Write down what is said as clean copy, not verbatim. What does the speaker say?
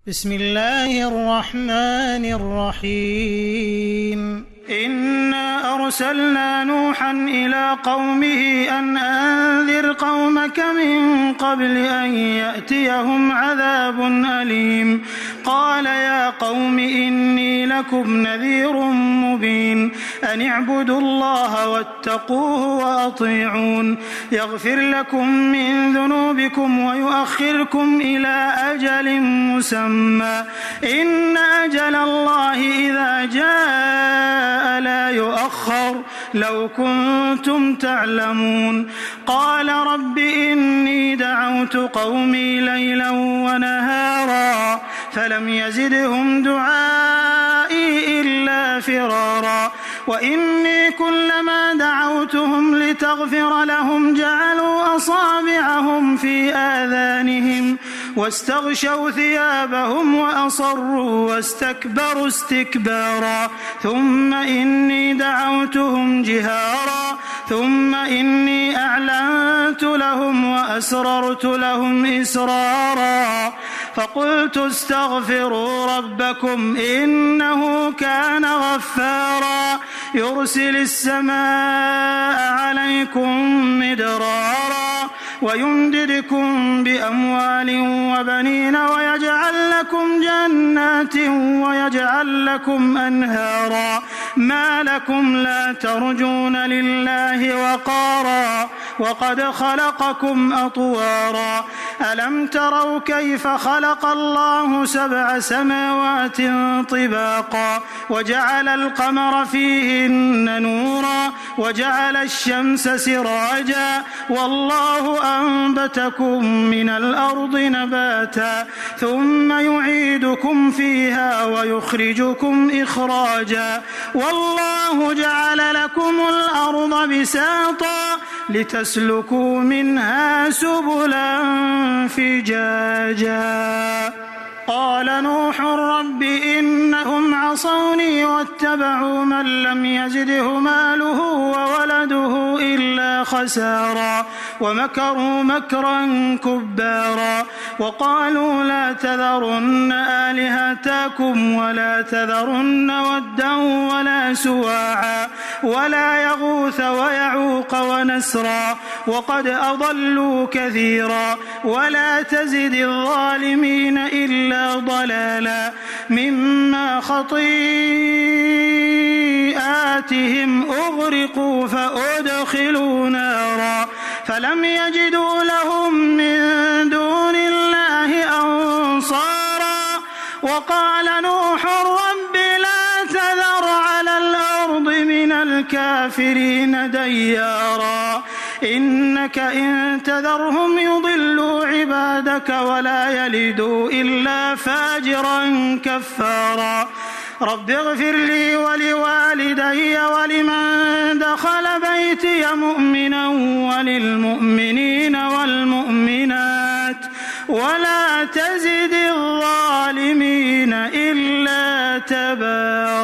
بسم الله الرحمن الرحيم إنا أرسلنا نوحا إلى قومه أن أنذر قومك من قبل أن يأتيهم عذاب أليم قال يا قوم إني لكم نذير مبين أن اعبدوا الله واتقوه وأطيعون يغفر لكم من ذنوبكم ويؤخركم إلى أجل مسمى إن أجل الله إذا جاء لا يؤخر لو كنتم تعلمون قال رب إني دعوت قومي ليلا ونهارا فلم يزدهم دعائي إلا فرارا وإني كلما دعوتهم لتغفر لهم جعلوا أصابعهم في آذانهم واستغشوا ثيابهم وأصروا واستكبروا استكبارا ثم إني دعوتهم جهارا ثم إني أعلنت لهم وأسررت لهم إسرارا فقلت استغفروا ربكم إنه كان غفارا يرسل السماء عليكم مدرارا ويمددكم بأموال وبنين ويجعل لكم جنات ويجعل لكم أنهارا ما لكم لا ترجون لله وقارا وقد خلقكم أطوارا ألم تروا كيف خلق الله 7 سماوات طباقا وجعل القمر فيهن نورا وجعل الشمس سراجا والله أنبتكم من الأرض نباتا ثم يعيدكم فيها ويخرجكم إخراجا والله جعل لكم الأرض بساطا لتسلكوا منها سبلا فجاجا قال نوح رب إنهم عصوني واتبعوا من لم يزده ماله وولده إلا خسارا ومكروا مكرا كبارا وقالوا لا تذرن آلهتكم ولا تذرن ودا ولا سواعا ولا يغوث ويعوق ونسرا وقد أضلوا كثيرا ولا تزد الظالمين إلا ضلالا مما خطيئاتهم أغرقوا فأدخلوا نارا فلم يجدوا لهم من دون الله أنصارا وقال نوح رب لا تذر على الأرض من الكافرين ديارا إنك إن تذرهم يضلوا عبادك ولا يلدوا إلا فاجرا كفارا رب اغفر لي ولوالدي ولمن دخل بيتي مؤمنا وللمؤمنين والمؤمنات ولا تزد الظالمين إلا تبارا.